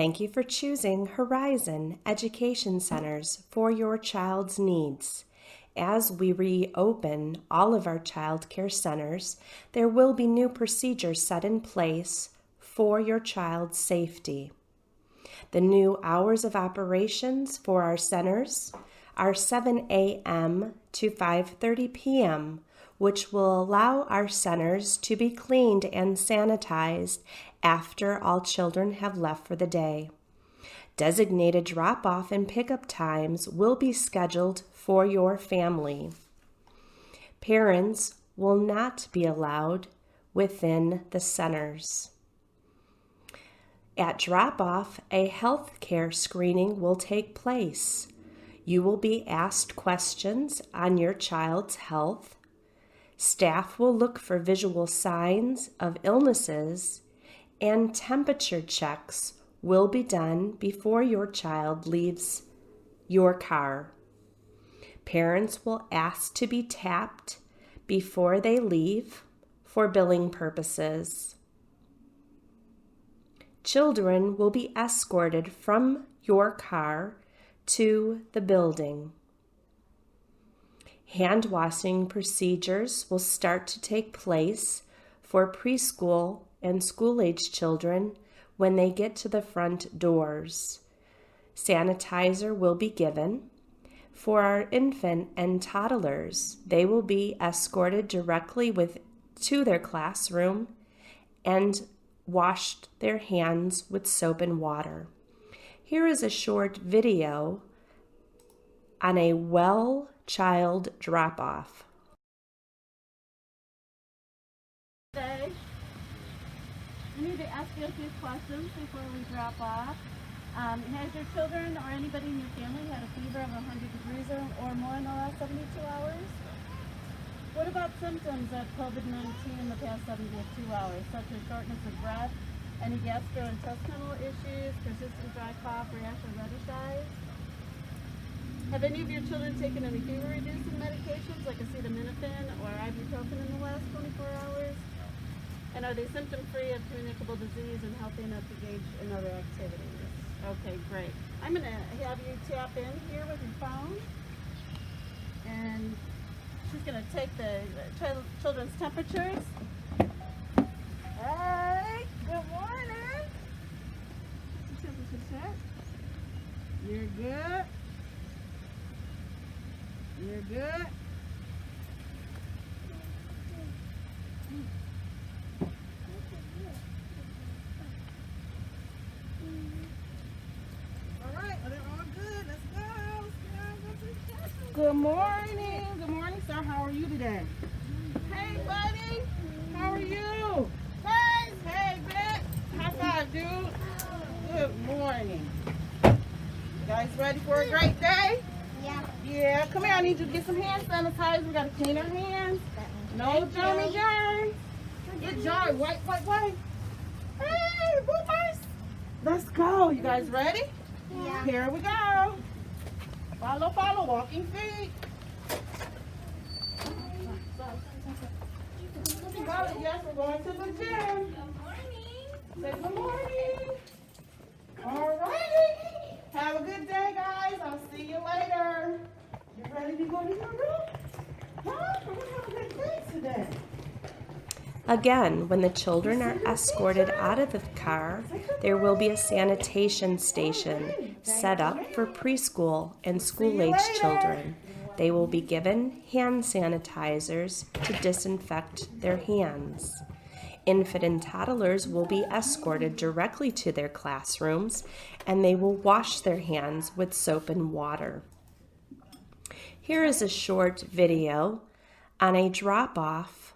Thank you for choosing Horizon Education Centers for your child's needs. As we reopen all of our child care centers, there will be new procedures set in place for your child's safety. The new hours of operations for our centers are 7 a.m. to 5:30 p.m., which will allow our centers to be cleaned and sanitized after all children have left for the day. Designated drop-off and pickup times will be scheduled for your family. Parents will not be allowed within the centers. At drop-off, a health care screening will take place. You will be asked questions on your child's health. Staff will look for visual signs of illnesses, and temperature checks will be done before your child leaves your car. Parents will ask to be tapped before they leave for billing purposes. Children will be escorted from your car to the building. Hand-washing procedures will start to take place for preschool and school-age children when they get to the front doors. Sanitizer will be given. For our infant and toddlers, they will be escorted directly to their classroom and washed their hands with soap and water. Here is a short video on a child drop-off. Today, we need to ask you a few questions before we drop off. Has your children or anybody in your family had a fever of 100 degrees or more in the last 72 hours? What about symptoms of COVID-19 in the past 72 hours, such as shortness of breath, any gastrointestinal issues, persistent dry cough, rash, or reddish eyes? Have any of your children taken any fever-reducing medications like acetaminophen or ibuprofen in the last 24 hours? And are they symptom-free of communicable disease and healthy enough to engage in other activities? Okay, great. I'm going to have you tap in here with your phone. And she's going to take the children's temperatures. Hey, good morning. What's your temperature check? You're good. You're good. All right, well, they're all good. Let's go. Good morning. Good morning, sir. How are you today? Hey, buddy. How are you? Good. Hey, Vic. High five, dude. Good morning. You guys ready for a great day? Yeah. Yeah. Come here. I need you to get some hand sanitizer. We got to clean our hands. No germy germs. Good job. Wipe. Hey, boomers. Let's go. You guys ready? Yeah. Here we go. Follow, walking feet. Yes, we're going to the gym. Good morning. Say good morning. All righty. Have a good day, guys. I'll see you later. You ready to go to your room? Huh? We're going to have a good day today. Again, when the children are escorted out of the car, there will be a sanitation station set up for preschool and school-age children. They will be given hand sanitizers to disinfect their hands. Infant and toddlers will be escorted directly to their classrooms, and they will wash their hands with soap and water. Here is a short video on a drop-off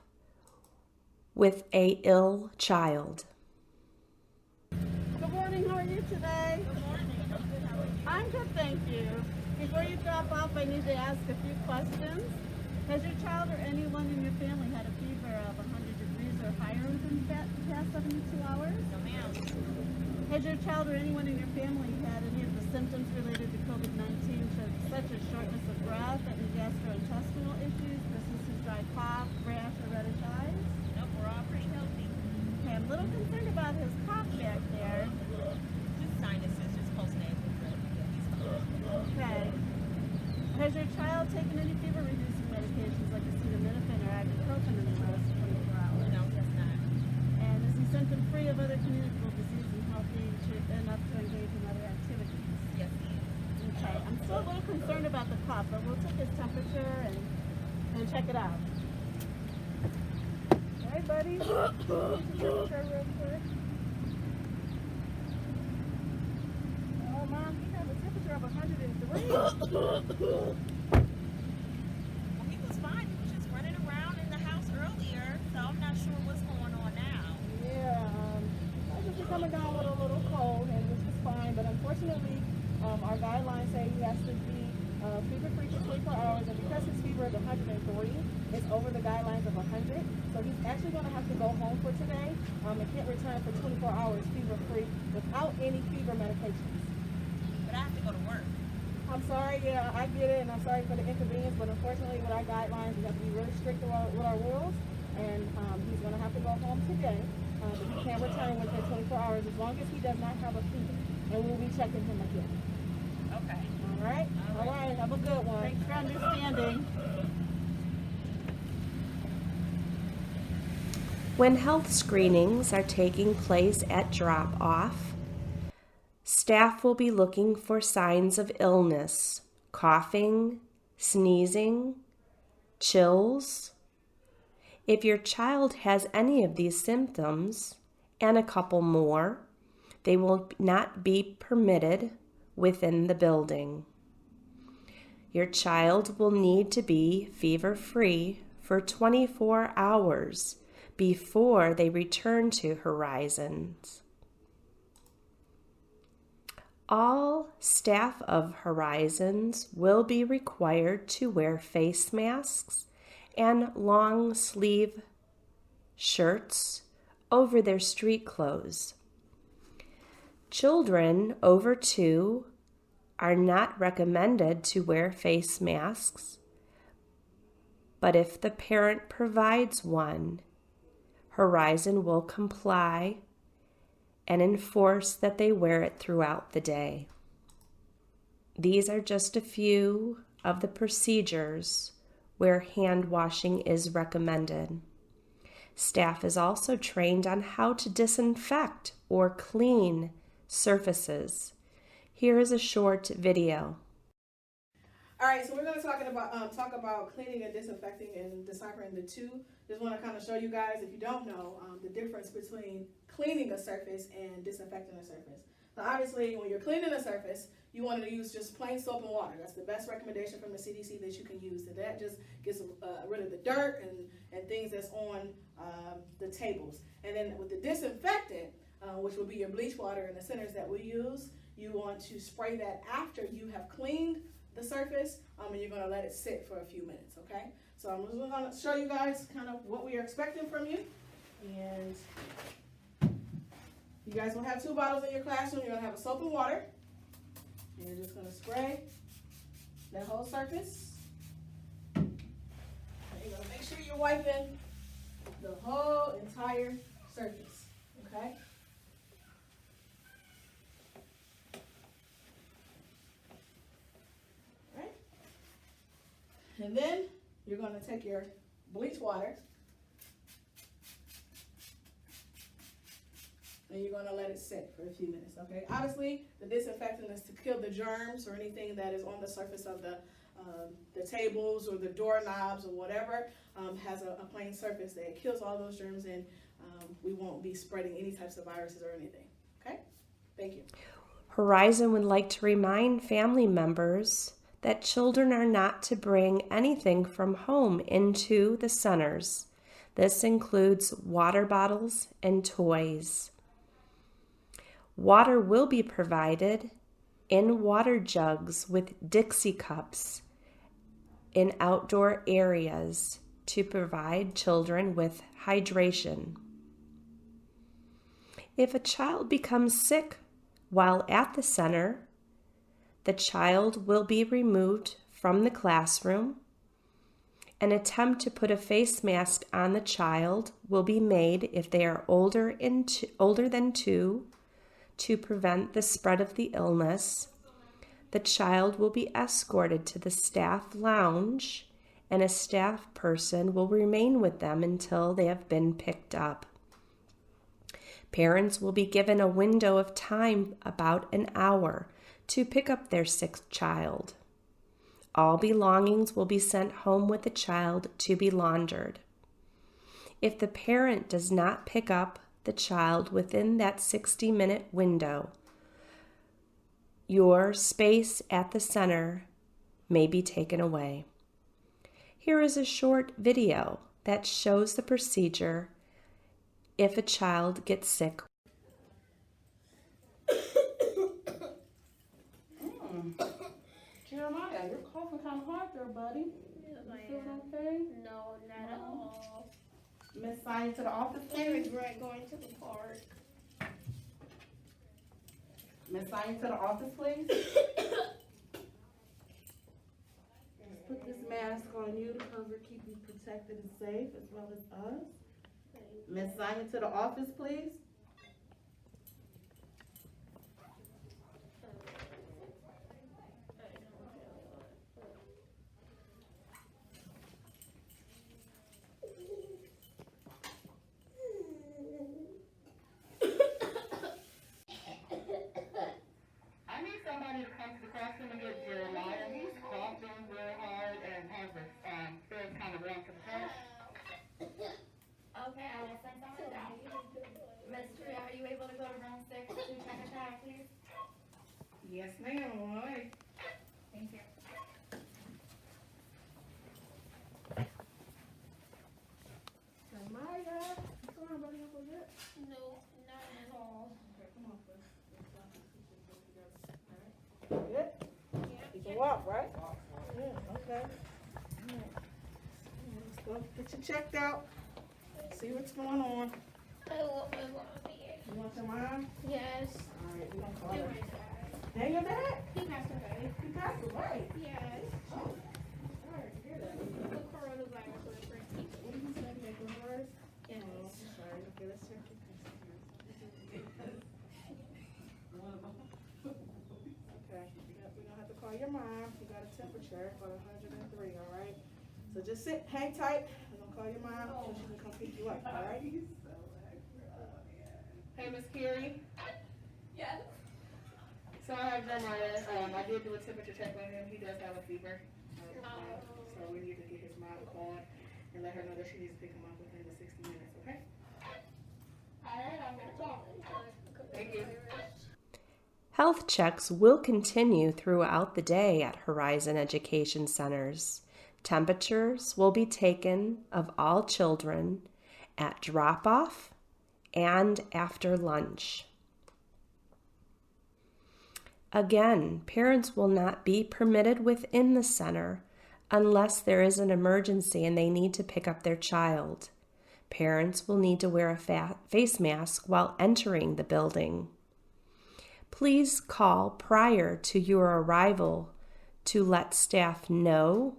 with an ill child. Good morning, how are you today? Good morning. I'm good, thank you. Before you drop off, I need to ask a few questions. Has your child or anyone in your family had a fever of 100 degrees or higher within the past 72 hours? No, ma'am. Has your child or anyone in your family had any of the symptoms related to COVID-19, such as shortness of breath, any gastrointestinal issues, persistent dry cough, rash, or reddish eyes? Nope, we're all pretty healthy. Okay, I'm a little concerned about his cough back there. Just sign Has your child taken any fever-reducing medications like acetaminophen or ibuprofen in the last 24 hours? No, he has not. And is he symptom-free of other communicable disease and healthy enough to engage in other activities? Yes, he is. Okay. I'm still a little concerned about the cough, but we'll take his temperature and check it out. Hey, buddy. Take your temperature real quick. Oh, Mom, he has a temperature of 103. Well, he was fine. He was just running around in the house earlier, so I'm not sure what's going on now. Yeah, I was just coming down with a little cold, and which is fine, but unfortunately, our guidelines say he has to be fever-free for 24 hours, and because his fever is 103, it's over the guidelines of 100, so he's actually going to have to go home for today and can't return for 24 hours fever-free without any fever medications. But I have to go to work. I'm sorry, yeah, I get it, and I'm sorry for the inconvenience, but unfortunately with our guidelines, we have to be really strict with our rules, and he's going to have to go home today, but he can't return within 24 hours as long as he does not have a fever, and we'll be checking him again. Okay. All right? All right, have a good one. Thanks for understanding. When health screenings are taking place at drop-off, staff will be looking for signs of illness, coughing, sneezing, chills. If your child has any of these symptoms, and a couple more, they will not be permitted within the building. Your child will need to be fever-free for 24 hours before they return to Horizons. All staff of Horizons will be required to wear face masks and long sleeve shirts over their street clothes. Children over 2 are not recommended to wear face masks, but if the parent provides one, Horizon will comply and enforce that they wear it throughout the day. These are just a few of the procedures where hand washing is recommended. Staff is also trained on how to disinfect or clean surfaces. Here is a short video. All right, so we're going to talk about cleaning and disinfecting and deciphering the two. Just want to kind of show you guys, if you don't know, the difference between cleaning a surface and disinfecting a surface. So obviously, when you're cleaning a surface, you want to use just plain soap and water. That's the best recommendation from the CDC that you can use. And that just gets rid of the dirt and things that's on the tables. And then with the disinfectant, which will be your bleach water and the centers that we use, you want to spray that after you have cleaned the surface, and you're going to let it sit for a few minutes, okay? So I'm just going to show you guys kind of what we are expecting from you. And you guys will have 2 bottles in your classroom. You're going to have a soap and water. And you're just going to spray that whole surface. And you're going to make sure you're wiping the whole entire surface, okay? And then you're going to take your bleach water and you're going to let it sit for a few minutes, okay? Obviously, the disinfectant is to kill the germs or anything that is on the surface of the tables or the doorknobs or whatever has a plain surface that it kills all those germs, and we won't be spreading any types of viruses or anything, okay? Thank you. Horizon would like to remind family members that children are not to bring anything from home into the centers. This includes water bottles and toys. Water will be provided in water jugs with Dixie cups in outdoor areas to provide children with hydration. If a child becomes sick while at the center, the child will be removed from the classroom. An attempt to put a face mask on the child will be made if they are older than 2 to prevent the spread of the illness. The child will be escorted to the staff lounge, and a staff person will remain with them until they have been picked up. Parents will be given a window of time, about an hour, to pick up their sick child. All belongings will be sent home with the child to be laundered. If the parent does not pick up the child within that 60-minute window, your space at the center may be taken away. Here is a short video that shows the procedure if a child gets sick. Jeremiah, you're coughing kind of hard there, buddy. Yes, You I feeling am. okay? No, not at all. Miss Sign to the office, I please. regret going to the park. Miss Sign to the office, please. Just put this mask on you to cover, keep you protected and safe, as well as us. Miss Sign to the office, please. I need somebody to come to the classroom and get Jeremiah. He's coughing real hard and has his face kind of wrong to the head. Okay, I will send someone down. Miss Tria, are you able to go to room 6 to check a child, please? Yes, ma'am. All right. Thank you. Jeremiah, what's going on, buddy? Up with it? No, not at all. Okay, come on, please. Good? You can walk, right? Yeah, okay. All right. Let's go get you checked out. See what's going on. I want my mommy. You want your mom? Yes. All right, we're gonna call And her. my dad. Hey, your dad? He passed away. You passed away. Yes. Oh, all right, hear that. The coronavirus was for people. What did you say? Make it worse? Yes. Oh, I'm sorry. Okay, let's check your pulse. Okay, we're gonna have to call your mom. You got a temperature for 103, all right? So just sit, hang tight. We're gonna call your mom so she can come pick you up, all right? Hey, Miss Carrie. Yes. So I have Jeremiah. I did do a temperature check on him. He does have a fever. So we need to get his mom called and let her know that she needs to pick him up within the 60 minutes, okay? Alright, I'm gonna call. Thank you. Health checks will continue throughout the day at Horizon Education Centers. Temperatures will be taken of all children at drop-off and after lunch. Again, parents will not be permitted within the center unless there is an emergency and they need to pick up their child. Parents will need to wear a face mask while entering the building. Please call prior to your arrival to let staff know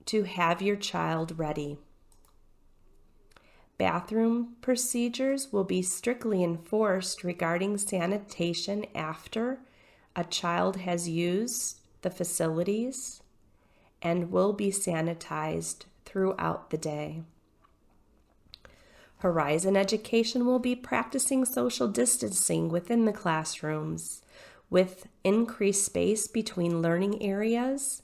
to have your child ready. Bathroom procedures will be strictly enforced regarding sanitation after a child has used the facilities and will be sanitized throughout the day. Horizon Education will be practicing social distancing within the classrooms with increased space between learning areas.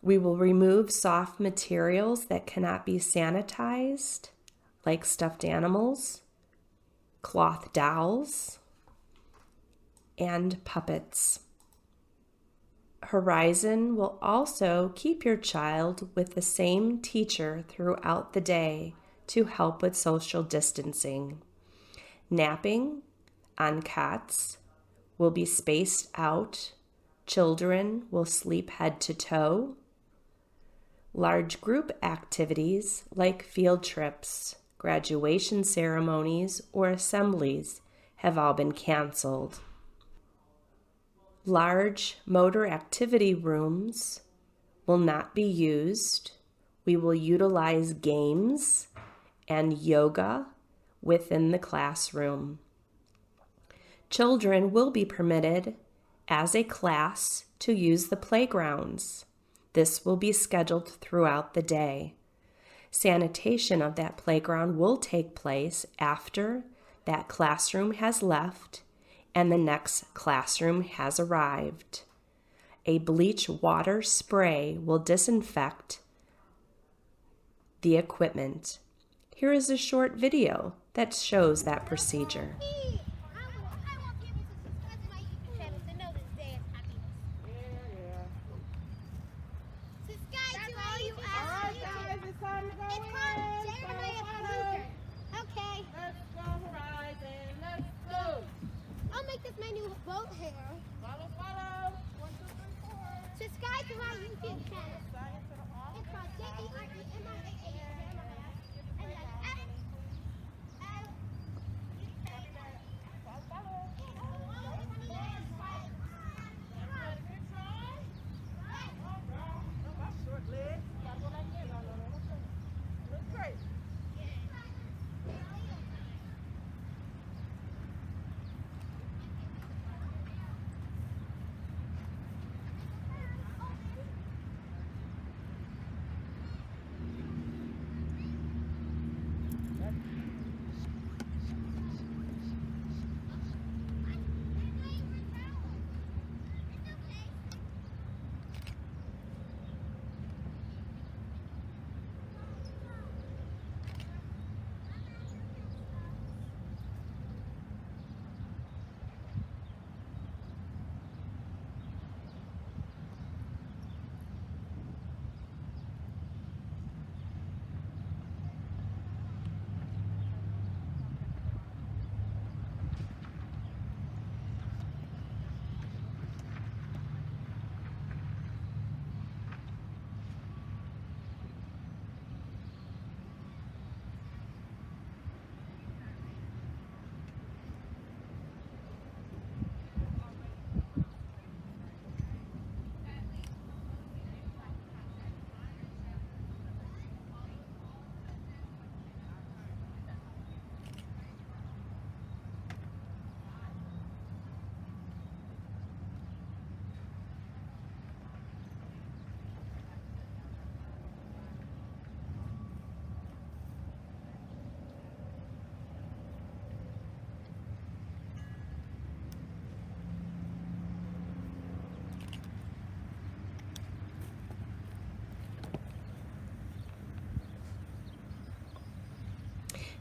We will remove soft materials that cannot be sanitized, like stuffed animals, cloth dolls, and puppets. Horizon will also keep your child with the same teacher throughout the day to help with social distancing. Napping on cots will be spaced out. Children will sleep head to toe. Large group activities like field trips, graduation ceremonies, or assemblies have all been canceled. Large motor activity rooms will not be used. We will utilize games and yoga within the classroom. Children will be permitted as a class to use the playgrounds. This will be scheduled throughout the day. Sanitation of that playground will take place after that classroom has left and the next classroom has arrived. A bleach water spray will disinfect the equipment. Here is a short video that shows that procedure. My new boat hair. Follow, follow. 1, 2, 3, 4. Subscribe to my YouTube channel. It's called JEREMIAH.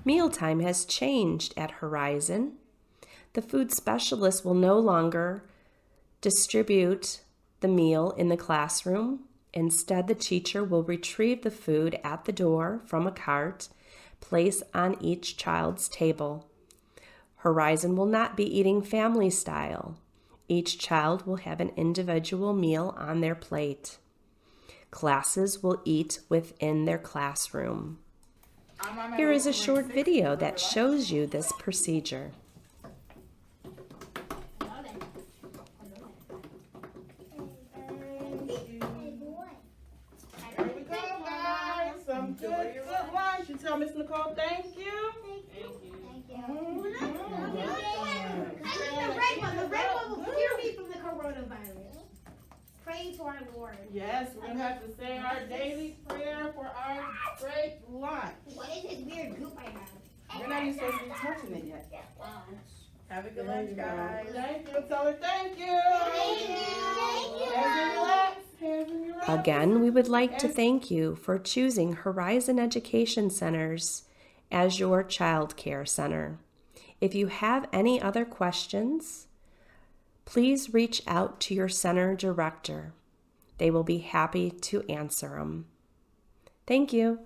Mealtime has changed at Horizon. The food specialist will no longer distribute the meal in the classroom. Instead, the teacher will retrieve the food at the door from a cart, place on each child's table. Horizon will not be eating family style. Each child will have an individual meal on their plate. Classes will eat within their classroom. Here is a short video that shows you this procedure. Here we go, guys. Some good lunch. You tell Miss Nicole thank you. The red one will cure me from the coronavirus. Pray to our Lord. Yes, we're going to have to say our daily prayer for our great lunch. What is this weird goop I have? You're not even supposed to be touching it yet. Have a good lunch, guys. Thank you. Tell her thank you. Thank you. Hands in your laps. Hands in your laps. Again, we would like to thank you for choosing Horizon Education Centers as your child care center. If you have any other questions, please reach out to your center director. They will be happy to answer them. Thank you.